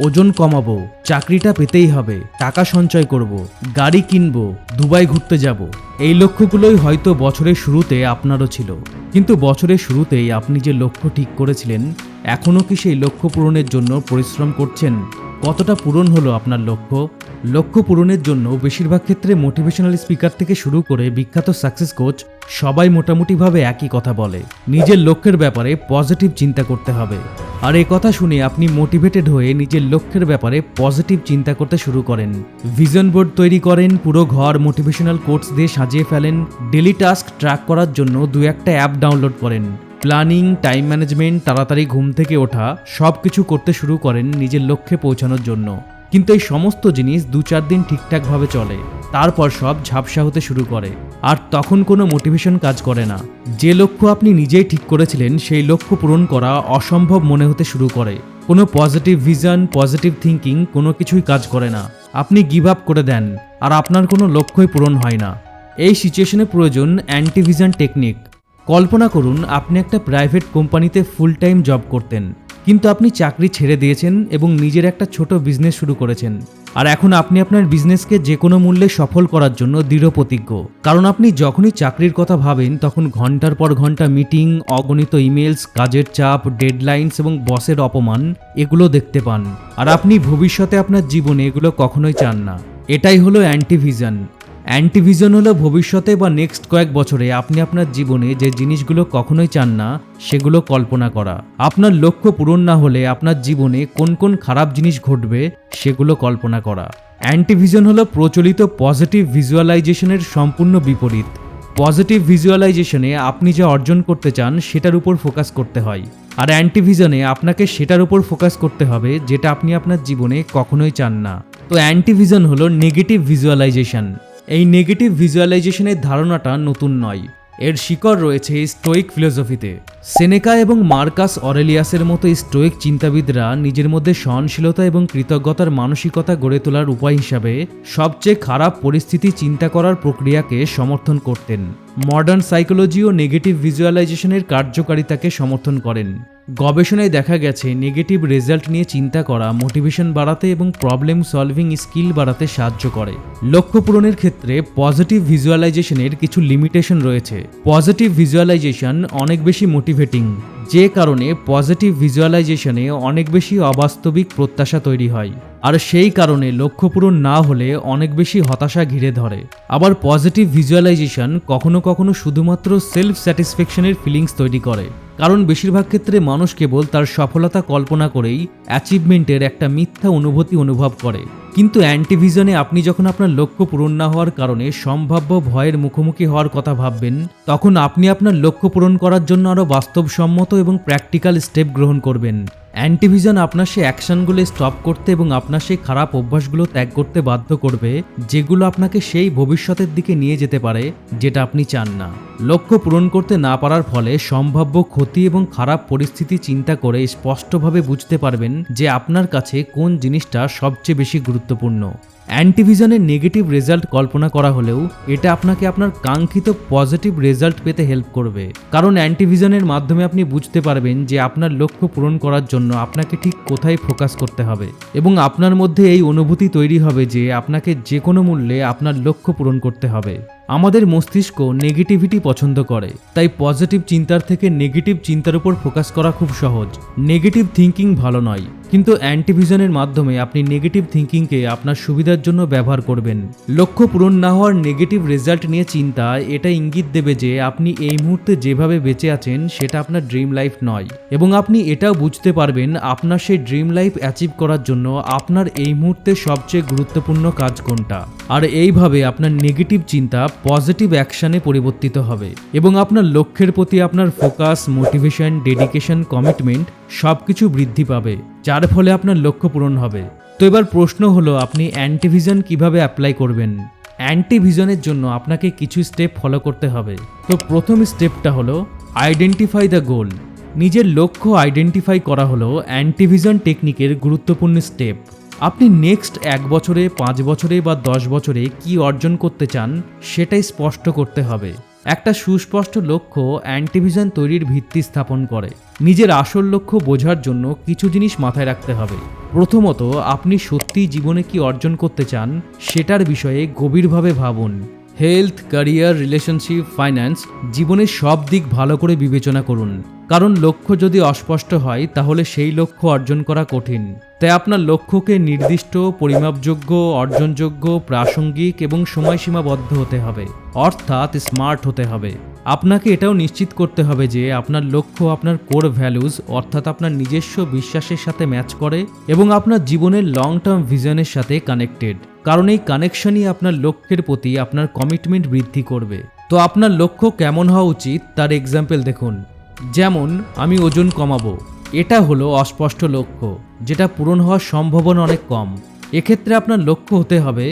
ওজন কমাবো, চাকরিটা পেতেই হবে, টাকা সঞ্চয় করব, গাড়ি কিনবো, দুবাই ঘুরতে যাব। এই লক্ষ্যগুলোই হয়তো বছরের শুরুতে আপনারও ছিল, কিন্তু বছরের শুরুতেই আপনি যে লক্ষ্য ঠিক করেছিলেন, এখনও কি সেই লক্ষ্য পূরণের জন্য পরিশ্রম করছেন? কতটা পূরণ হলো আপনার লক্ষ্য পূরণের জন্য বেশিরভাগ ক্ষেত্রে মোটিভেশনাল স্পিকার থেকে শুরু করে বিখ্যাত সাকসেস কোচ সবাই মোটামুটিভাবে একই কথা বলে, নিজের লক্ষ্যের ব্যাপারে পজিটিভ চিন্তা করতে হবে। আর এই কথা শুনে আপনি মোটিভেটেড হয়ে নিজের লক্ষ্যের ব্যাপারে পজিটিভ চিন্তা করতে শুরু করেন, ভিজন বোর্ড তৈরি করেন, পুরো ঘর মোটিভেশনাল কোটস দিয়ে সাজিয়ে ফেলেন, ডেলি টাস্ক ট্র্যাক করার জন্য 2-1টা অ্যাপ ডাউনলোড করেন, প্ল্যানিং, টাইম ম্যানেজমেন্ট, তাড়াতাড়ি ঘুম থেকে ওঠা, সব কিছু করতে শুরু করেন নিজের লক্ষ্যে পৌঁছানোর জন্য। কিন্তু এই সমস্ত জিনিস 2-4 দিন ঠিকঠাকভাবে চলে, তারপর সব ঝাপসা হতে শুরু করে, আর তখন কোনো মোটিভেশন কাজ করে না। যে লক্ষ্য আপনি নিজেই ঠিক করেছিলেন সেই লক্ষ্য পূরণ করা অসম্ভব মনে হতে শুরু করে। কোনো পজিটিভ ভিশন, পজিটিভ থিঙ্কিং কোনো কিছুই কাজ করে না। আপনি গিভ আপ করে দেন, আর আপনার কোনো লক্ষ্যই পূরণ হয় না। এই সিচুয়েশনে প্রয়োজন অ্যান্টিভিশন টেকনিক। কল্পনা করুন আপনি একটা প্রাইভেট কোম্পানিতে ফুল টাইম জব করতেন, কিন্তু আপনি চাকরি ছেড়ে দিয়েছেন এবং নিজের একটা ছোট বিজনেস শুরু করেছেন। আর এখন আপনি আপনার বিজনেসকে যে কোনো মূল্যে সফল করার জন্য দৃঢ় প্রতিজ্ঞ, কারণ আপনি যখনই চাকরির কথা ভাবেন তখন ঘন্টার পর ঘন্টা মিটিং, অগণিত ইমেলস, কাজের চাপ, ডেডলাইনস এবং বসের অপমান এগুলো দেখতে পান। আর আপনি ভবিষ্যতে আপনার জীবনে এগুলো কখনোই চান না। এটাই হলো অ্যান্টিভিশন। অ্যান্টিভিশন হলো ভবিষ্যতে বা নেক্সট কয়েক বছরে আপনি আপনার জীবনে যে জিনিসগুলো কখনোই চান না সেগুলো কল্পনা করা। আপনার লক্ষ্য পূরণ না হলে আপনার জীবনে কোন কোন খারাপ জিনিস ঘটবে সেগুলো কল্পনা করা। অ্যান্টিভিশন হলো প্রচলিত পজিটিভ ভিজুয়ালাইজেশনের সম্পূর্ণ বিপরীত। পজিটিভ ভিজুয়ালাইজেশনে আপনি যা অর্জন করতে চান সেটার উপর ফোকাস করতে হয়, আর অ্যান্টিভিশনে আপনাকে সেটার উপর ফোকাস করতে হবে যেটা আপনি আপনার জীবনে কখনোই চান না। তো অ্যান্টিভিশন হলো নেগেটিভ ভিজুয়ালাইজেশন। এই নেগেটিভ ভিজুয়ালাইজেশনের ধারণাটা নতুন নয়, এর শিকড় রয়েছে স্টোইক ফিলোসফিতে। সেনেকা এবং মার্কাস অরেলিয়াসের মতো স্টোইক চিন্তাবিদরা নিজের মধ্যে সহনশীলতা এবং কৃতজ্ঞতার মানসিকতা গড়ে তোলার উপায় হিসাবে সবচেয়ে খারাপ পরিস্থিতি চিন্তা করার প্রক্রিয়াকে সমর্থন করতেন। মডার্ন সাইকোলজিও নেগেটিভ ভিজুয়ালাইজেশনের কার্যকারিতাকে সমর্থন করেন। গবেষণায় দেখা গেছে নেগেটিভ রেজাল্ট নিয়ে চিন্তা করা মোটিভেশন বাড়াতে এবং প্রবলেম সলভিং স্কিল বাড়াতে সাহায্য করে। লক্ষ্য পূরণের ক্ষেত্রে পজিটিভ ভিজুয়ালাইজেশনের কিছু লিমিটেশন রয়েছে। পজিটিভ ভিজুয়ালাইজেশন অনেক বেশি মোটিভেটিং, যে কারণে পজিটিভ ভিজুয়ালাইজেশনে অনেক বেশি অবাস্তবিক প্রত্যাশা তৈরি হয়, আর সেই কারণে লক্ষ্য পূরণ না হলে অনেক বেশি হতাশা ঘিরে ধরে। আবার পজিটিভ ভিজুয়ালাইজেশন কখনো কখনো শুধুমাত্র সেলফ স্যাটিসফ্যাকশনের ফিলিংস তৈরি করে, কারণ বেশিরভাগ ক্ষেত্রে মানুষ কেবল তার সফলতা কল্পনা করেই অ্যাচিভমেন্টের একটা মিথ্যা অনুভূতি অনুভব করে। কিন্তু অ্যান্টিভিশনে আপনি যখন আপনার লক্ষ্য পূরণ না হওয়ার কারণে সম্ভাব্য ভয়ের মুখোমুখি হওয়ার কথা ভাববেন, তখন আপনি আপনার লক্ষ্য পূরণ করার জন্য আরও বাস্তবসম্মত এবং প্র্যাকটিক্যাল স্টেপ গ্রহণ করবেন। অ্যান্টিভিশন আপনার সেই অ্যাকশনগুলো স্টপ করতে এবং আপনার সেই খারাপ অভ্যাসগুলো ত্যাগ করতে বাধ্য করবে, যেগুলো আপনাকে সেই ভবিষ্যতের দিকে নিয়ে যেতে পারে যেটা আপনি চান না। লক্ষ্য পূরণ করতে না পারার ফলে সম্ভাব্য ক্ষতি এবং খারাপ পরিস্থিতি চিন্তা করে স্পষ্টভাবে বুঝতে পারবেন যে আপনার কাছে কোন জিনিসটা সবচেয়ে বেশি গুরুত্বপূর্ণ। অ্যান্টিভিশনের নেগেটিভ রেজাল্ট কল্পনা করা হলেও এটা আপনাকে আপনার কাঙ্ক্ষিত পজিটিভ রেজাল্ট পেতে হেল্প করবে, কারণ অ্যান্টিভিশনের মাধ্যমে আপনি বুঝতে পারবেন যে আপনার লক্ষ্য পূরণ করার জন্য আপনাকে ঠিক কোথায় ফোকাস করতে হবে, এবং আপনার মধ্যে এই অনুভূতি তৈরি হবে যে আপনাকে যে কোনো মূল্যে আপনার লক্ষ্য পূরণ করতে হবে। আমাদের মস্তিষ্ক নেগেটিভিটি পছন্দ করে, তাই পজিটিভ চিন্তার থেকে নেগেটিভ চিন্তার উপর ফোকাস করা খুব সহজ। নেগেটিভ থিঙ্কিং ভালো নয়, কিন্তু অ্যান্টিভিশনের মাধ্যমে আপনি নেগেটিভ থিঙ্কিংকে আপনার সুবিধার জন্য ব্যবহার করবেন। লক্ষ্য পূরণ না হওয়ার নেগেটিভ রেজাল্ট নিয়ে চিন্তা এটা ইঙ্গিত দেবে যে আপনি এই মুহূর্তে যেভাবে বেঁচে আছেন সেটা আপনার ড্রিম লাইফ নয়, এবং আপনি এটাও বুঝতে পারবেন আপনার সেই ড্রিম লাইফ অ্যাচিভ করার জন্য আপনার এই মুহূর্তে সবচেয়ে গুরুত্বপূর্ণ কাজ কোনটা। আর এইভাবে আপনার নেগেটিভ চিন্তা পজিটিভ অ্যাকশনে পরিবর্তিত হবে, এবং আপনার লক্ষ্যের প্রতি আপনার ফোকাস, মোটিভেশন, ডেডিকেশন, কমিটমেন্ট সবকিছু বৃদ্ধি পাবে, যার ফলে আপনার লক্ষ্য পূরণ হবে। তো এবার প্রশ্ন হলো আপনি অ্যান্টিভিশন কিভাবে অ্যাপ্লাই করবেন। অ্যান্টিভিশনের জন্য আপনাকে কিছু স্টেপ ফলো করতে হবে। তো প্রথম স্টেপটা হলো আইডেন্টিফাই দ্য গোল। নিজের লক্ষ্য আইডেন্টিফাই করা হলো অ্যান্টিভিশন টেকনিকের গুরুত্বপূর্ণ স্টেপ। আপনি নেক্সট 1 বছরে, 5 বছরে বা 10 বছরে কি অর্জন করতে চান সেটাই স্পষ্ট করতে হবে। একটা সুস্পষ্ট লক্ষ্য অ্যান্টিভিশন তৈরির ভিত্তি স্থাপন করে। নিজের আসল লক্ষ্য বোঝার জন্য কিছু জিনিস মাথায় রাখতে হবে। প্রথমত, আপনি সত্যিই জীবনে কি অর্জন করতে চান সেটার বিষয়ে গভীরভাবে ভাবুন। হেলথ, ক্যারিয়ার, রিলেশনশিপ, ফাইন্যান্স, জীবনের সব দিক ভালো করে বিবেচনা করুন। কারণ লক্ষ্য যদি অস্পষ্ট হয় তাহলে সেই লক্ষ্য অর্জন করা কঠিন। তাই আপনার লক্ষ্যকে নির্দিষ্ট, পরিমাপযোগ্য, অর্জনযোগ্য, প্রাসঙ্গিক এবং সময়সীমাবদ্ধ হতে হবে, অর্থাৎ স্মার্ট হতে হবে। আপনাকে এটাও নিশ্চিত করতে হবে যে আপনার লক্ষ্য আপনার কোর ভ্যালুজ অর্থাৎ আপনার নিজস্ব বিশ্বাসের সাথে ম্যাচ করে এবং আপনার জীবনের লং টার্ম ভিশনের সাথে কানেক্টেড। কারণ এই কানেকশনই আপনার লক্ষ্যের প্রতি আপনার কমিটমেন্ট বৃদ্ধি করবে। তো আপনার লক্ষ্য কেমন হওয়া উচিত তার এক্সাম্পল দেখুন। যেমন, আমি ওজন কমাবো, এটা হলো অস্পষ্ট লক্ষ্য যেটা পূরণ হওয়ার সম্ভাবনা অনেক কম। এক্ষেত্রে আপনার লক্ষ্য হতে হবে,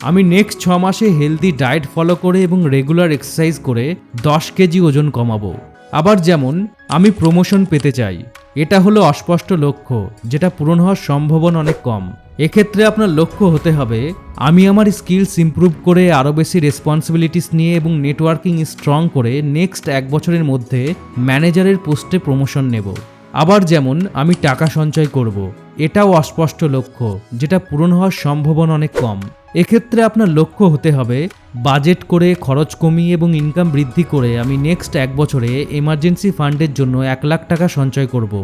আমি নেক্সট 6 মাসে হেলদি ডায়েট ফলো করে এবং রেগুলার এক্সারসাইজ করে 10 কেজি ওজন কমাবো। আবার যেমন, আমি প্রমোশন পেতে চাই, এটা হলো অস্পষ্ট লক্ষ্য যেটা পূরণ হওয়ার সম্ভাবনা অনেক কম। এক্ষেত্রে আপনার লক্ষ্য হতে হবে, আমি আমার স্কিলস ইমপ্রুভ করে আরও বেশি রেসপন্সিবিলিটিস নিয়ে এবং নেটওয়ার্কিং স্ট্রং করে নেক্সট 1 বছরের মধ্যে ম্যানেজারের পোস্টে প্রমোশন নেব। আবার যেমন, আমি টাকা সঞ্চয় করব, এটাও অস্পষ্ট লক্ষ্য যেটা পূরণ হওয়ার সম্ভাবনা অনেক কম। এক্ষেত্রে আপনার লক্ষ্য হতে হবে, বাজেট করে, খরচ কমিয়ে এবং ইনকাম বৃদ্ধি করে আমি নেক্সট 1 বছরে এমার্জেন্সি ফান্ডের জন্য 1 লাখ টাকা সঞ্চয় করব।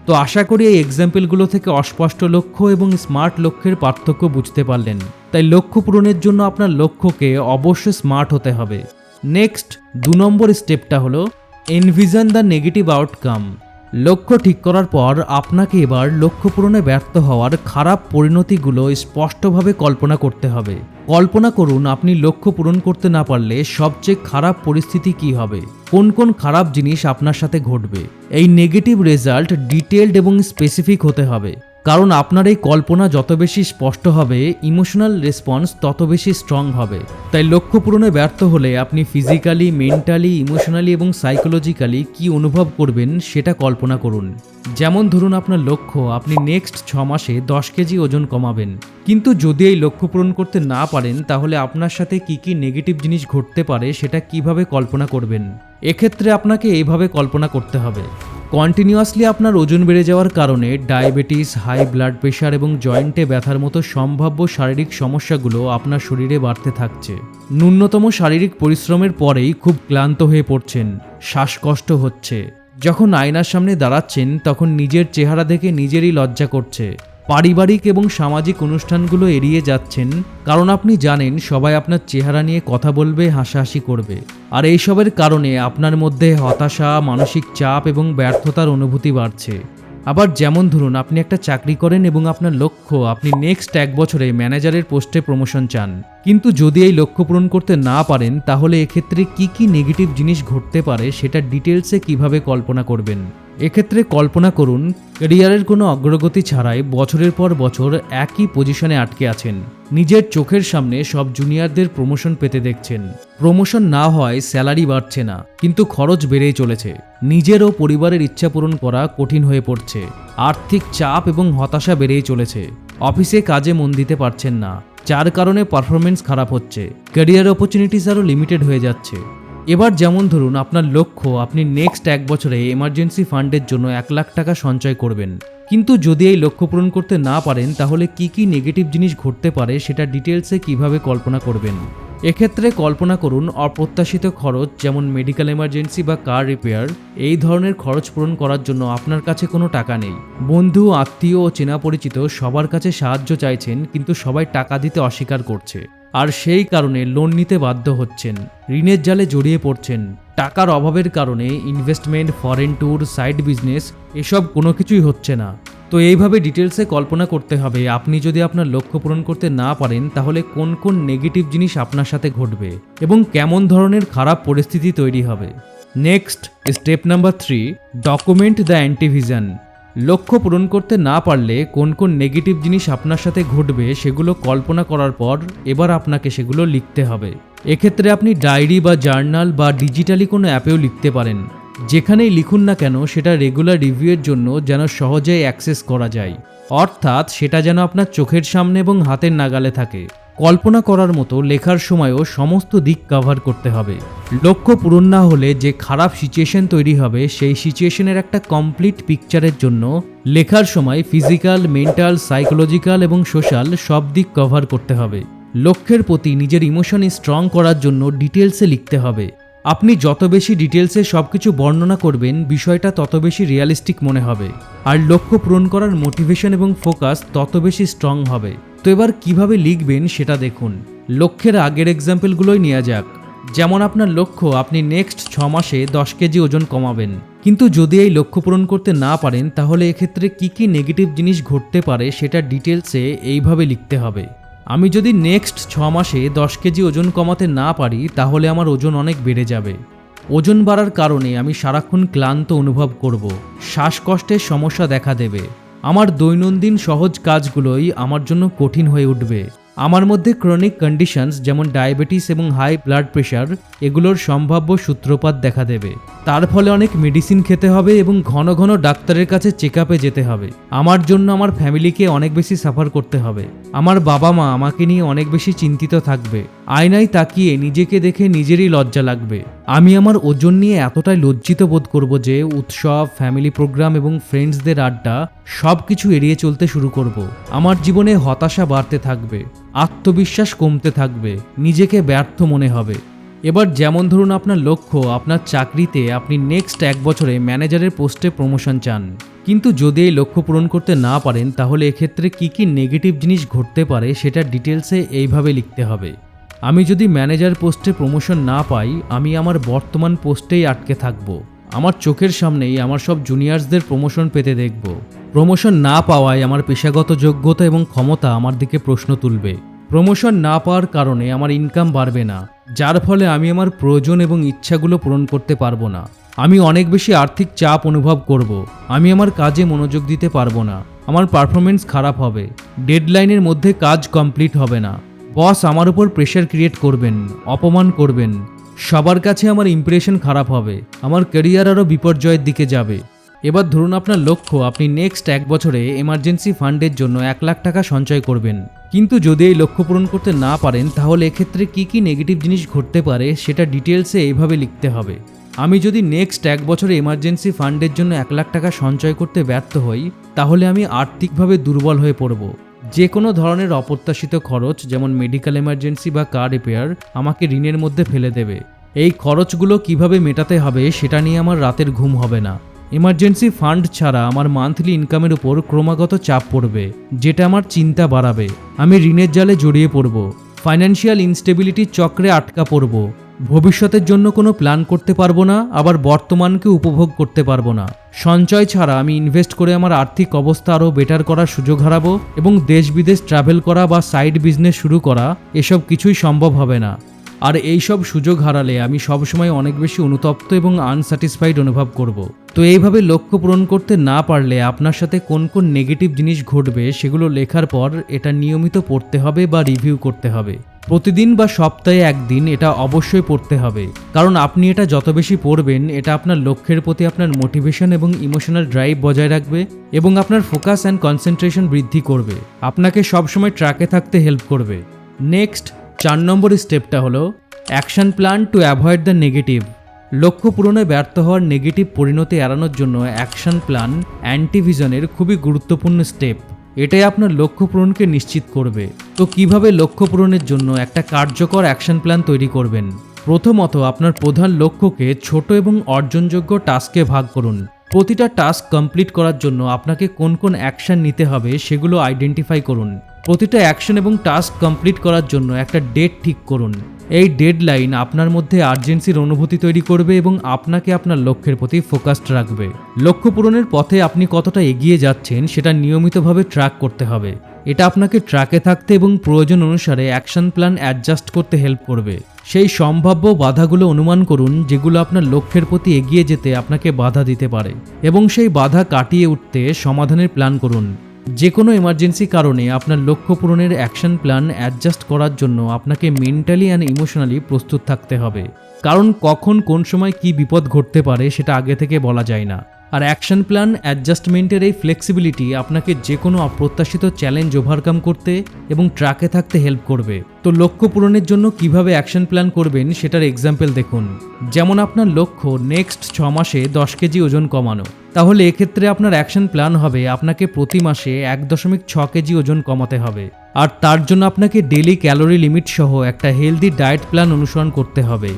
তো আশা করি এই এক্সাম্পলগুলো থেকে অস্পষ্ট লক্ষ্য এবং স্মার্ট লক্ষ্যের পার্থক্য বুঝতে পারলেন। তাই লক্ষ্য পূরণের জন্য আপনার লক্ষ্যকে অবশ্যই স্মার্ট হতে হবে। নেক্সট 2 নম্বর স্টেপটা হলো এনভিশন দ্য নেগেটিভ আউটকাম। লক্ষ্য ঠিক করার পর আপনাকে এবার লক্ষ্য পূরণে ব্যর্থ হওয়ার খারাপ পরিণতিগুলো স্পষ্টভাবে কল্পনা করতে হবে। কল্পনা করুন আপনি লক্ষ্য পূরণ করতে না পারলে সবচেয়ে খারাপ পরিস্থিতি কি হবে, কোন কোন খারাপ জিনিস আপনার সাথে ঘটবে। এই নেগেটিভ রেজাল্ট ডিটেইলড এবং স্পেসিফিক হতে হবে, কারণ আপনার এই কল্পনা যত বেশি স্পষ্ট হবে ইমোশনাল রেসপন্স তত বেশি স্ট্রং হবে। তাই লক্ষ্য পূরণে ব্যর্থ হলে আপনি ফিজিক্যালি, মেন্টালি, ইমোশনালি এবং সাইকোলজিক্যালি কি অনুভব করবেন সেটা কল্পনা করুন। যেমন ধরুন আপনার লক্ষ্য আপনি নেক্সট 6 মাসে 10 কেজি ওজন কমাবেন, কিন্তু যদি এই লক্ষ্য পূরণ করতে না পারেন তাহলে আপনার সাথে কি কি নেগেটিভ জিনিস ঘটতে পারে সেটা কিভাবে কল্পনা করবেন। এক্ষেত্রে আপনাকে এইভাবে কল্পনা করতে হবে, কন্টিনিউয়াসলি আপনার ওজন বেড়ে যাওয়ার কারণে ডায়াবেটিস, হাই ব্লাড প্রেশার এবং জয়েন্টে ব্যথার মতো সম্ভাব্য শারীরিক সমস্যাগুলো আপনার শরীরে বাড়তে থাকছে। ন্যূনতম শারীরিক পরিশ্রমের পরেই খুব ক্লান্ত হয়ে পড়ছেন, শ্বাসকষ্ট হচ্ছে। যখন আয়নার সামনে দাঁড়াচ্ছেন তখন নিজের চেহারা দেখে নিজেরই লজ্জা করছে। পারিবারিক এবং সামাজিক অনুষ্ঠানগুলো এড়িয়ে যাচ্ছেন কারণ আপনি জানেন সবাই আপনার চেহারা নিয়ে কথা বলবে, হাসাহাসি করবে। আর এইসবের কারণে আপনার মধ্যে হতাশা, মানসিক চাপ এবং ব্যর্থতার অনুভূতি বাড়ছে। আবার যেমন ধরুন আপনি একটা চাকরি করেন এবং আপনার লক্ষ্য আপনি নেক্সট 1 বছরে ম্যানেজারের পোস্টে প্রমোশন চান, কিন্তু যদি এই লক্ষ্য পূরণ করতে না পারেন তাহলে এক্ষেত্রে কি কি নেগেটিভ জিনিস ঘটতে পারে সেটা ডিটেলসে কিভাবে কল্পনা করবেন। এক্ষেত্রে কল্পনা করুন ক্যারিয়ারের কোনো অগ্রগতি ছাড়াই বছরের পর বছর একই পজিশনে আটকে আছেন। নিজের চোখের সামনে সব জুনিয়রদের প্রমোশন পেতে দেখছেন, প্রমোশন না হওয়ায় স্যালারি বাড়ছে না কিন্তু খরচ বেড়েই চলেছে। নিজের ও পরিবারের ইচ্ছা পূরণ করা কঠিন হয়ে পড়ছে, আর্থিক চাপ এবং হতাশা বেড়েই চলেছে। অফিসে কাজে মন দিতে পারছেন না, যার কারণে পারফরমেন্স খারাপ হচ্ছে। ক্যারিয়ার অপরচুনিটিস আরও লিমিটেড হয়ে যাচ্ছে। এবার যেমন ধরুন আপনার লক্ষ্য আপনি নেক্সট 1 বছরে এমার্জেন্সি ফান্ডের জন্য 1 লাখ টাকা সঞ্চয় করবেন, কিন্তু যদি এই লক্ষ্য পূরণ করতে না পারেন তাহলে কি কি নেগেটিভ জিনিস ঘটতে পারে সেটা ডিটেলসে কিভাবে কল্পনা করবেন। এক্ষেত্রে কল্পনা করুন অপ্রত্যাশিত খরচ যেমন মেডিকেল এমার্জেন্সি বা কার রিপেয়ার, এই ধরনের খরচ পূরণ করার জন্য আপনার কাছে কোনো টাকা নেই। বন্ধু, আত্মীয় ও চেনা পরিচিত সবার কাছে সাহায্য চাইছেন কিন্তু সবাই টাকা দিতে অস্বীকার করছে, আর সেই কারণে লোন নিতে বাধ্য হচ্ছেন, ঋণের জালে জড়িয়ে পড়ছেন। টাকার অভাবের কারণে investment, foreign tour, side business এসব কোনো কিছুই হচ্ছে না। তো এইভাবে ডিটেলসে কল্পনা করতে হবে আপনি যদি আপনার লক্ষ্য পূরণ করতে না পারেন তাহলে কোন কোন নেগেটিভ জিনিস আপনার সাথে ঘটবে এবং কেমন ধরনের খারাপ পরিস্থিতি তৈরি হবে। Next step number 3, document the antivision. লক্ষ্য পূরণ করতে না পারলে কোন কোন নেগেটিভ জিনিস আপনার সাথে ঘটবে সেগুলো কল্পনা করার পর এবার আপনাকে সেগুলো লিখতে হবে। এক্ষেত্রে আপনি ডায়েরি বা জার্নাল বা ডিজিটালি কোনো অ্যাপেও লিখতে পারেন। যেখানেই লিখুন না কেন সেটা রেগুলার রিভিউয়ের জন্য যেন সহজেই অ্যাক্সেস করা যায়, অর্থাৎ সেটা যেন আপনার চোখের সামনে এবং হাতের নাগালে থাকে। কল্পনা করার মতো লেখার সময়ও সমস্ত দিক কভার করতে হবে। লক্ষ্য পূরণ না হলে যে খারাপ সিচুয়েশন তৈরি হবে, সেই সিচুয়েশনের একটা কমপ্লিট পিকচারের জন্য লেখার সময় ফিজিক্যাল, মেন্টাল, সাইকোলজিক্যাল এবং সোশ্যাল সব দিক কভার করতে হবে। লক্ষ্যের প্রতি নিজের ইমোশন স্ট্রং করার জন্য ডিটেলসে লিখতে হবে। আপনি যত বেশি ডিটেলসে সবকিছু বর্ণনা করবেন, বিষয়টা তত বেশি রিয়ালিস্টিক মনে হবে, আর লক্ষ্য পূরণ করার মোটিভেশন এবং ফোকাস তত বেশি স্ট্রং হবে। তো এবার কিভাবে লিখবেন সেটা দেখুন। লক্ষ্যের আগের এক্সাম্পলগুলোই নেওয়া যাক। যেমন আপনার লক্ষ্য আপনি নেক্সট 6 মাসে 10 কেজি ওজন কমাবেন, কিন্তু যদি এই লক্ষ্য পূরণ করতে না পারেন তাহলে এক্ষেত্রে কি নেগেটিভ জিনিস ঘটতে পারে সেটা ডিটেলসে এইভাবে লিখতে হবে। আমি যদি নেক্সট 6 মাসে 10 কেজি ওজন কমাতে না পারি তাহলে আমার ওজন অনেক বেড়ে যাবে। ওজন বাড়ার কারণে আমি সারাক্ষণ ক্লান্ত অনুভব করব, শ্বাসকষ্টের সমস্যা দেখা দেবে, আমার দৈনন্দিন সহজ কাজগুলোই আমার জন্য কঠিন হয়ে উঠবে, আমার মধ্যে ক্রনিক কন্ডিশনস যেমন ডায়াবেটিস এবং হাই ব্লাড প্রেশার এগুলোর সম্ভাব্য সূত্রপাত দেখা দেবে। তার ফলে অনেক মেডিসিন খেতে হবে এবং ঘন ঘন ডাক্তারের কাছে চেক আপে যেতে হবে। আমার জন্য আমার ফ্যামিলিকে অনেক বেশি সাফার করতে হবে। আমার বাবা মা আমাকে নিয়ে অনেক বেশি চিন্তিত থাকবে। আয়নায় তাকিয়ে নিজেকে দেখে নিজেরই লজ্জা লাগবে। আমি আমার ওজন নিয়ে এতটাই লজ্জিত বোধ করব যে উৎসব, ফ্যামিলি প্রোগ্রাম এবং ফ্রেন্ডসদের আড্ডা সব কিছু এড়িয়ে চলতে শুরু করব। আমার জীবনে হতাশা বাড়তে থাকবে, আত্মবিশ্বাস কমতে থাকবে, নিজেকে ব্যর্থ মনে হবে। এবার যেমন ধরুন আপনার লক্ষ্য আপনার চাকরিতে আপনি নেক্সট 1 বছরে ম্যানেজারের পোস্টে প্রমোশন চান, কিন্তু যদি এই লক্ষ্য পূরণ করতে না পারেন তাহলে এক্ষেত্রে কি নেগেটিভ জিনিস ঘটতে পারে সেটা ডিটেলসে এইভাবে লিখতে হবে। আমি যদি ম্যানেজার পোস্টে প্রমোশন না পাই, আমি আমার বর্তমান পোস্টেই আটকে থাকব। আমার চোখের সামনেই আমার সব জুনিয়রসদের প্রমোশন পেতে দেখব। প্রমোশন না পাওয়ায় আমার পেশাগত যোগ্যতা এবং ক্ষমতা আমার দিকে প্রশ্ন তুলবে। প্রমোশন না পাওয়ার কারণে আমার ইনকাম বাড়বে না, যার ফলে আমি আমার প্রয়োজন এবং ইচ্ছাগুলো পূরণ করতে পারবো না। আমি অনেক বেশি আর্থিক চাপ অনুভব করব। আমি আমার কাজে মনোযোগ দিতে পারবো না। আমার পারফরমেন্স খারাপ হবে। ডেডলাইনের মধ্যে কাজ কমপ্লিট হবে না। বস আমার উপর প্রেশার ক্রিয়েট করবেন, অপমান করবেন। সবার কাছে আমার ইমপ্রেশন খারাপ হবে। আমার ক্যারিয়ার আরও বিপর্যয়ের দিকে যাবে। এবার ধরুন আপনার লক্ষ্য আপনি নেক্সট 1 বছরে এমার্জেন্সি ফান্ডের জন্য 1 লাখ টাকা সঞ্চয় করবেন, কিন্তু যদি এই লক্ষ্য পূরণ করতে না পারেন তাহলে এক্ষেত্রে কি নেগেটিভ জিনিস ঘটতে পারে সেটা ডিটেলসে এইভাবে লিখতে হবে। আমি যদি নেক্সট 1 বছরে এমার্জেন্সি ফান্ডের জন্য 1 লাখ টাকা সঞ্চয় করতে ব্যর্থ হই তাহলে আমি আর্থিকভাবে দুর্বল হয়ে পড়ব। যে কোনো ধরনের অপ্রত্যাশিত খরচ যেমন মেডিকেল এমার্জেন্সি বা কার রিপেয়ার আমাকে ঋণের মধ্যে ফেলে দেবে। এই খরচগুলো কিভাবে মেটাতে হবে সেটা নিয়ে আমার রাতের ঘুম হবে না। এমার্জেন্সি ফান্ড ছাড়া আমার মান্থলি ইনকামের উপর ক্রমাগত চাপ পড়বে, যেটা আমার চিন্তা বাড়াবে। আমি ঋণের জালে জড়িয়ে পড়ব, ফাইন্যান্সিয়াল ইনস্টেবিলিটির চক্রে আটকা পড়ব। ভবিষ্যতের জন্য কোনো প্ল্যান করতে পারবো না, আবার বর্তমানকে উপভোগ করতে পারবো না। সঞ্চয় ছাড়া আমি ইনভেস্ট করে আমার আর্থিক অবস্থা আরও বেটার করার সুযোগ হারাবো এবং দেশ বিদেশ ট্রাভেল করা বা সাইড বিজনেস শুরু করা এসব কিছুই সম্ভব হবে না। আর এই সব সুযোগ হারালে আমি সবসময় অনেক বেশি অনুতপ্ত এবং আনস্যাটিসফাইড অনুভব করব। তো এইভাবে লক্ষ্য পূরণ করতে না পারলে আপনার সাথে কোন নেগেটিভ জিনিস ঘটবে সেগুলো লেখার পর এটা নিয়মিত পড়তে হবে বা রিভিউ করতে হবে। প্রতিদিন বা সপ্তাহে 1 দিন এটা অবশ্যই পড়তে হবে, কারণ আপনি এটা যত বেশি পড়বেন এটা আপনার লক্ষ্যের প্রতি আপনার মোটিভেশন এবং ইমোশনাল ড্রাইভ বজায় রাখবে এবং আপনার ফোকাস অ্যান্ড কনসেন্ট্রেশন বৃদ্ধি করবে, আপনাকে সবসময় ট্র্যাকে থাকতে হেল্প করবে। নেক্সট 4 নম্বর স্টেপটা হলো action plan to avoid the negative. লক্ষ্য পূরণে ব্যর্থ হওয়ার নেগেটিভ পরিণতি এড়ানোর জন্য অ্যাকশন প্ল্যান অ্যান্টিভিশনের খুবই গুরুত্বপূর্ণ স্টেপ। এটাই আপনার লক্ষ্য পূরণকে নিশ্চিত করবে। তো কিভাবে লক্ষ্য পূরণের জন্য একটা কার্যকর অ্যাকশন প্ল্যান তৈরি করবেন? প্রথমত আপনার প্রধান লক্ষ্যকে ছোট এবং অর্জনযোগ্য টাস্কে ভাগ করুন। প্রতিটা টাস্ক কমপ্লিট করার জন্য আপনাকে কোন অ্যাকশন নিতে হবে সেগুলো আইডেন্টিফাই করুন। প্রতিটা অ্যাকশন এবং টাস্ক কমপ্লিট করার জন্য একটা ডেট ঠিক করুন। এই ডেডলাইন আপনার মধ্যে আর্জেন্সির অনুভূতি তৈরি করবে এবং আপনাকে আপনার লক্ষ্যের প্রতি ফোকাসড রাখবে। লক্ষ্য পূরণের পথে আপনি কতটা এগিয়ে যাচ্ছেন সেটা নিয়মিতভাবে ট্র্যাক করতে হবে। এটা আপনাকে ট্র্যাকে থাকতে এবং প্রয়োজন অনুসারে অ্যাকশন প্ল্যান অ্যাডজাস্ট করতে হেল্প করবে। সেই সম্ভাব্য বাধাগুলো অনুমান করুন যেগুলো আপনার লক্ষ্যের প্রতি এগিয়ে যেতে আপনাকে বাধা দিতে পারে এবং সেই বাধা কাটিয়ে উঠতে সমাধানের প্ল্যান করুন। যে কোনো এমার্জেন্সি কারণে আপনার লক্ষ্য পূরণের অ্যাকশন প্ল্যান অ্যাডজাস্ট করার জন্য আপনাকে মেন্টালি অ্যান্ড ইমোশনালি প্রস্তুত থাকতে হবে। কারণ কখন কোন সময় কি বিপদ ঘটতে পারে সেটা আগে থেকে বলা যায় না। আর অ্যাকশন প্ল্যান অ্যাডজাস্টমেন্টের এই ফ্লেক্সিবিলিটি আপনাকে যে কোনো অপ্রত্যাশিত চ্যালেঞ্জ ওভারকাম করতে এবং ট্র্যাকে থাকতে হেল্প করবে। তো লক্ষ্য পূরণের জন্য কিভাবে অ্যাকশন প্ল্যান করবেন সেটার এক্সাম্পল দেখুন। যেমন আপনার লক্ষ্য নেক্সট 6 মাসে 10 কেজি ওজন কমানো, তাহলে এক্ষেত্রে আপনার অ্যাকশন প্ল্যান হবে আপনাকে প্রতি মাসে 1.6 কেজি ওজন কমাতে হবে। আর তার জন্য আপনাকে ডেইলি ক্যালোরি লিমিট সহ একটা হেলদি ডায়েট প্ল্যান অনুসরণ করতে হবে।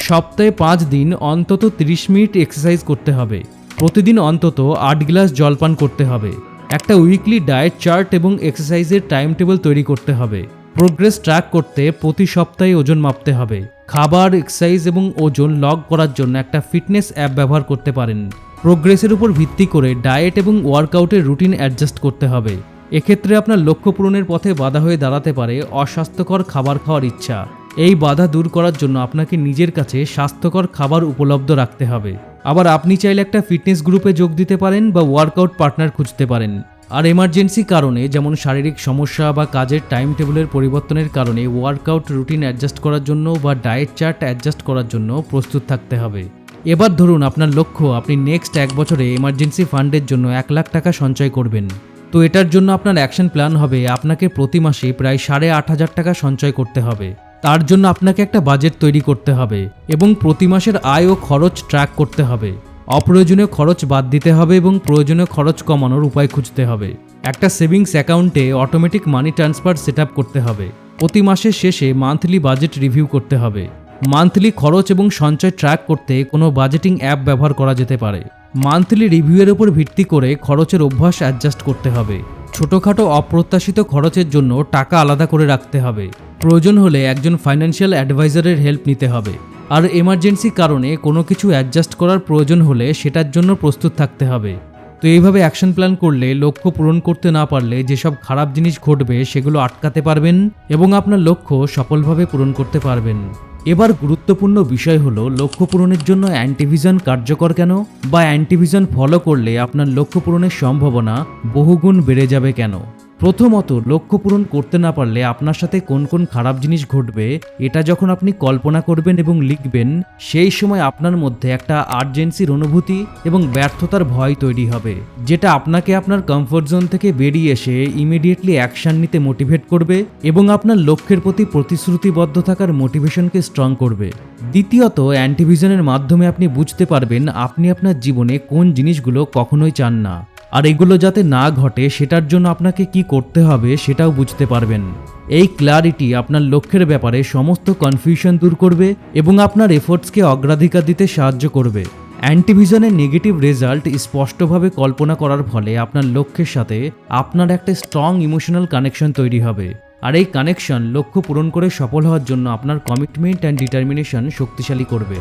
সপ্তাহে 5 দিন অন্তত 30 মিনিট এক্সারসাইজ করতে হবে। প্রতিদিন অন্তত 8 গ্লাস জল পান করতে হবে। একটা উইকলি ডায়েট চার্ট এবং এক্সারসাইজের টাইম টেবিল তৈরি করতে হবে। প্রোগ্রেস ট্র্যাক করতে প্রতি সপ্তাহে ওজন মাপতে হবে। খাবার, এক্সারসাইজ এবং ওজন লগ করার জন্য একটা ফিটনেস অ্যাপ ব্যবহার করতে পারেন। প্রোগ্রেসের উপর ভিত্তি করে ডায়েট এবং ওয়ার্কআউটের রুটিন অ্যাডজাস্ট করতে হবে। এক্ষেত্রে আপনার লক্ষ্য পূরণের পথে বাধা হয়ে দাঁড়াতে পারে অস্বাস্থ্যকর খাবার খাওয়ার ইচ্ছা। এই বাধা দূর করার জন্য আপনাকে নিজের কাছে স্বাস্থ্যকর খাবার উপলব্ধ রাখতে হবে। আবার আপনি চাইলে একটা ফিটনেস গ্রুপে যোগ দিতে পারেন বা ওয়ার্কআউট পার্টনার খুঁজতে পারেন। আর এমার্জেন্সি কারণে যেমন শারীরিক সমস্যা বা কাজের টাইম টেবিলের পরিবর্তনের কারণে ওয়ার্কআউট রুটিন অ্যাডজাস্ট করার জন্য বা ডায়েট চার্ট অ্যাডজাস্ট করার জন্য প্রস্তুত থাকতে হবে। এবার ধরুন আপনার লক্ষ্য আপনি নেক্সট 1 বছরে এমার্জেন্সি ফান্ডের জন্য 1 লাখ টাকা সঞ্চয় করবেন। তো এটার জন্য আপনার অ্যাকশন প্ল্যান হবে আপনাকে প্রতি মাসে প্রায় 8,500 টাকা সঞ্চয় করতে হবে। তার জন্য আপনাকে একটা বাজেট তৈরি করতে হবে এবং প্রতি মাসের আয় ও খরচ ট্র্যাক করতে হবে। অপ্রয়োজনীয় খরচ বাদ দিতে হবে এবং প্রয়োজনীয় খরচ কমানোর উপায় খুঁজতে হবে। একটা সেভিংস অ্যাকাউন্টে automatic money transfer set up করতে হবে। প্রতি মাসের শেষে মান্থলি বাজেট রিভিউ করতে হবে। মান্থলি খরচ এবং সঞ্চয় ট্র্যাক করতে কোনো বাজেটিং অ্যাপ ব্যবহার করা যেতে পারে। মান্থলি রিভিউয়ের উপর ভিত্তি করে খরচের অভ্যাস অ্যাডজাস্ট করতে হবে। ছোটোখাটো অপ্রত্যাশিত খরচের জন্য টাকা আলাদা করে রাখতে হবে। প্রয়োজন হলে একজন ফাইন্যান্সিয়াল অ্যাডভাইজারের হেল্প নিতে হবে। আর এমার্জেন্সি কারণে কোনো কিছু অ্যাডজাস্ট করার প্রয়োজন হলে সেটার জন্য প্রস্তুত থাকতে হবে। তো এইভাবে অ্যাকশন প্ল্যান করলে লক্ষ্য পূরণ করতে না পারলে যেসব খারাপ জিনিস ঘটবে সেগুলো আটকাতে পারবেন এবং আপনার লক্ষ্য সফলভাবে পূরণ করতে পারবেন। এবার গুরুত্বপূর্ণ বিষয় হলো লক্ষ্য পূরণের জন্য অ্যান্টিভিশন কার্যকর কেন, বা অ্যান্টিভিশন ফলো করলে আপনার লক্ষ্য পূরণের সম্ভাবনা বহুগুণ বেড়ে যাবে কেন। প্রথমত, লক্ষ্য পূরণ করতে না পারলে আপনার সাথে কোন কোন খারাপ জিনিস ঘটবে এটা যখন আপনি কল্পনা করবেন এবং লিখবেন, সেই সময় আপনার মধ্যে একটা আর্জেন্সির অনুভূতি এবং ব্যর্থতার ভয় তৈরি হবে, যেটা আপনাকে আপনার কমফোর্ট জোন থেকে বেরিয়ে এসে ইমিডিয়েটলি অ্যাকশন নিতে মোটিভেট করবে এবং আপনার লক্ষ্যের প্রতি প্রতিশ্রুতিবদ্ধ থাকার মোটিভেশনকে স্ট্রং করবে। দ্বিতীয়ত, অ্যান্টিভিশনের মাধ্যমে আপনি বুঝতে পারবেন আপনি আপনার জীবনে কোন জিনিসগুলো কখনোই চান না, আর এগুলো যাতে না ঘটে সেটার জন্য আপনাকে কি করতে হবে সেটাও বুঝতে পারবেন। এই ক্ল্যারিটি আপনার লক্ষ্যের ব্যাপারে সমস্ত কনফিউশন দূর করবে এবং আপনার এফোর্টসকে অগ্রাধিকার দিতে সাহায্য করবে। অ্যান্টিভিশনের নেগেটিভ রেজাল্ট স্পষ্টভাবে কল্পনা করার ফলে আপনার লক্ষ্যের সাথে আপনার একটা স্ট্রং ইমোশনাল কানেকশন তৈরি হবে। আর এই কানেকশন লক্ষ্য পূরণ করে সফল হওয়ার জন্য আপনার কমিটমেন্ট অ্যান্ড ডিটারমিনেশন শক্তিশালী করবে।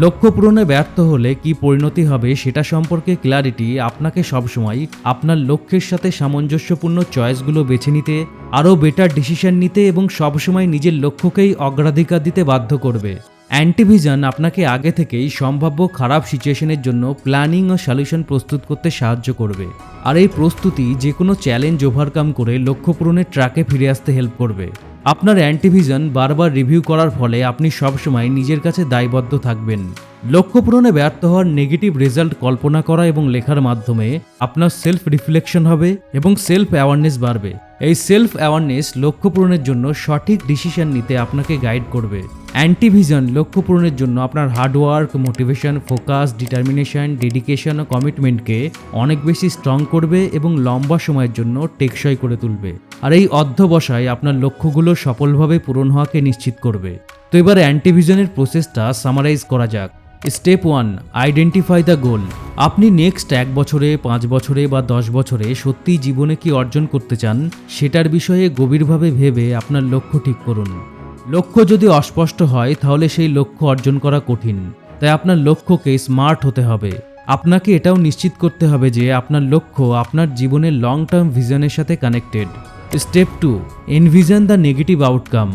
লক্ষ্য পূরণে ব্যর্থ হলে কি পরিণতি হবে সেটা সম্পর্কে ক্ল্যারিটি আপনাকে সবসময় আপনার লক্ষ্যের সাথে সামঞ্জস্যপূর্ণ চয়েসগুলো বেছে নিতে, আরও বেটার ডিসিশন নিতে এবং সবসময় নিজের লক্ষ্যকেই অগ্রাধিকার দিতে বাধ্য করবে। অ্যান্টিভিশন আপনাকে আগে থেকেই সম্ভাব্য খারাপ সিচুয়েশনের জন্য প্ল্যানিং ও সলিউশন প্রস্তুত করতে সাহায্য করবে। আর এই প্রস্তুতি যে কোনো চ্যালেঞ্জ ওভারকাম করে লক্ষ্য পূরণের ট্র্যাকে ফিরে আসতে হেল্প করবে। আপনার অ্যান্টিভিশন বারবার রিভিউ করার ফলে আপনি সবসময় নিজের কাছে দায়বদ্ধ থাকবেন। লক্ষ্য পূরণে ব্যর্থ হওয়ার নেগেটিভ রেজাল্ট কল্পনা করা এবং লেখার মাধ্যমে আপনার সেলফ রিফ্লেকশন হবে এবং সেলফ অ্যাওয়ারনেস বাড়বে। এই সেলফ অ্যাওয়ারনেস লক্ষ্য পূরণের জন্য সঠিক ডিসিশন নিতে আপনাকে গাইড করবে। অ্যান্টিভিশন লক্ষ্য পূরণের জন্য আপনার hard work, motivation, focus, determination, dedication ও কমিটমেন্টকে অনেক বেশি স্ট্রং করবে এবং লম্বা সময়ের জন্য টেকসই করে তুলবে। আর এই অধ্যবসায় আপনার লক্ষ্যগুলো সফলভাবে পূরণ হওয়াকে নিশ্চিত করবে। তো এবার অ্যান্টিভিশনের প্রসেসটা সামারাইজ করা যাক। স্টেপ 1, আইডেন্টিফাই দ্য গোল। আপনি নেক্সট 1 বছরে, 5 বছরে বা 10 বছরে সত্যিই জীবনে কি অর্জন করতে চান সেটার বিষয়ে গভীরভাবে ভেবে আপনার লক্ষ্য ঠিক করুন। লক্ষ্য যদি অস্পষ্ট হয় তাহলে সেই লক্ষ্য অর্জন করা কঠিন। তাই আপনার লক্ষ্যকে স্মার্ট হতে হবে। আপনাকে এটাও নিশ্চিত করতে হবে যে আপনার লক্ষ্য আপনার জীবনের লং টার্ম ভিশনের সাথে connected. Step 2, envision the negative outcome.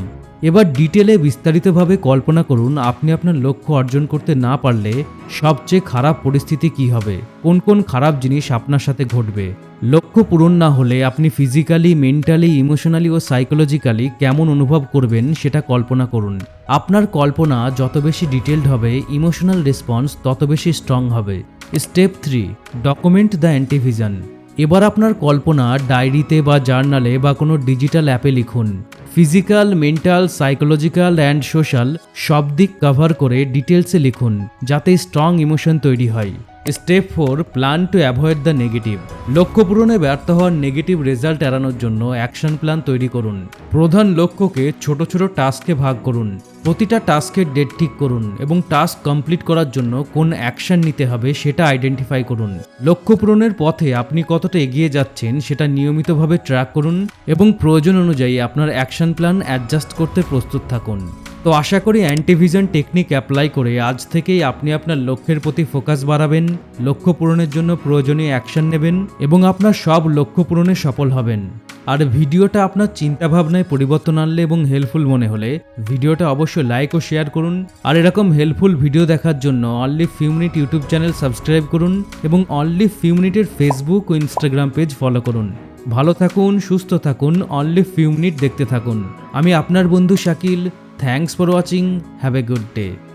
এবার ডিটেলে বিস্তারিতভাবে কল্পনা করুন আপনি আপনার লক্ষ্য অর্জন করতে না পারলে সবচেয়ে খারাপ পরিস্থিতি কি হবে, কোন কোন খারাপ জিনিস আপনার সাথে ঘটবে। লক্ষ্য পূরণ না হলে আপনি ফিজিক্যালি, মেন্টালি, ইমোশনালি ও সাইকোলজিক্যালি কেমন অনুভব করবেন সেটা কল্পনা করুন। আপনার কল্পনা যত বেশি ডিটেলড হবে, ইমোশনাল রেসপন্স তত বেশি স্ট্রং হবে। Step 3, document the antivision. এবার আপনার কল্পনা ডায়েরিতে বা জার্নালে বা কোনো ডিজিটাল অ্যাপে লিখুন। Physical, mental, psychological and social সব দিক কভার করে ডিটেলসে লিখুন, যাতে স্ট্রং ইমোশন তৈরি হয়। Step 4, plan to avoid the negative. লক্ষ্য পূরণে ব্যর্থ হওয়ার নেগেটিভ রেজাল্ট এড়ানোর জন্য অ্যাকশন প্ল্যান তৈরি করুন। প্রধান লক্ষ্যকে ছোট ছোট টাস্কে ভাগ করুন। প্রতিটা টাস্কের ডেট ঠিক করুন এবং টাস্ক কমপ্লিট করার জন্য কোন অ্যাকশন নিতে হবে সেটা আইডেন্টিফাই করুন। লক্ষ্য পূরণের পথে আপনি কতটা এগিয়ে যাচ্ছেন সেটা নিয়মিতভাবে ট্র্যাক করুন এবং প্রয়োজন অনুযায়ী আপনার অ্যাকশন প্ল্যান অ্যাডজাস্ট করতে প্রস্তুত থাকুন। তো আশা করি অ্যান্টিভিশন টেকনিক অ্যাপ্লাই করে আজ থেকেই আপনি আপনার লক্ষ্যের প্রতি ফোকাস বাড়াবেন, লক্ষ্য পূরণের জন্য প্রয়োজনীয় অ্যাকশন নেবেন এবং আপনার সব লক্ষ্য পূরণে সফল হবেন। আর ভিডিওটা আপনার চিন্তাভাবনায় পরিবর্তন আনলে এবং হেল্পফুল মনে হলে ভিডিওটা অবশ্যই লাইক ও শেয়ার করুন। আর এরকম হেল্পফুল ভিডিও দেখার জন্য only few minute YouTube channel subscribe করুন এবং অনলি ফিউ মিনিটের ফেসবুক ও ইনস্টাগ্রাম পেজ ফলো করুন। ভালো থাকুন, সুস্থ থাকুন, অনলি ফিউ মিনিট দেখতে থাকুন। আমি আপনার বন্ধু Shakil. Thanks for watching. Have a good day.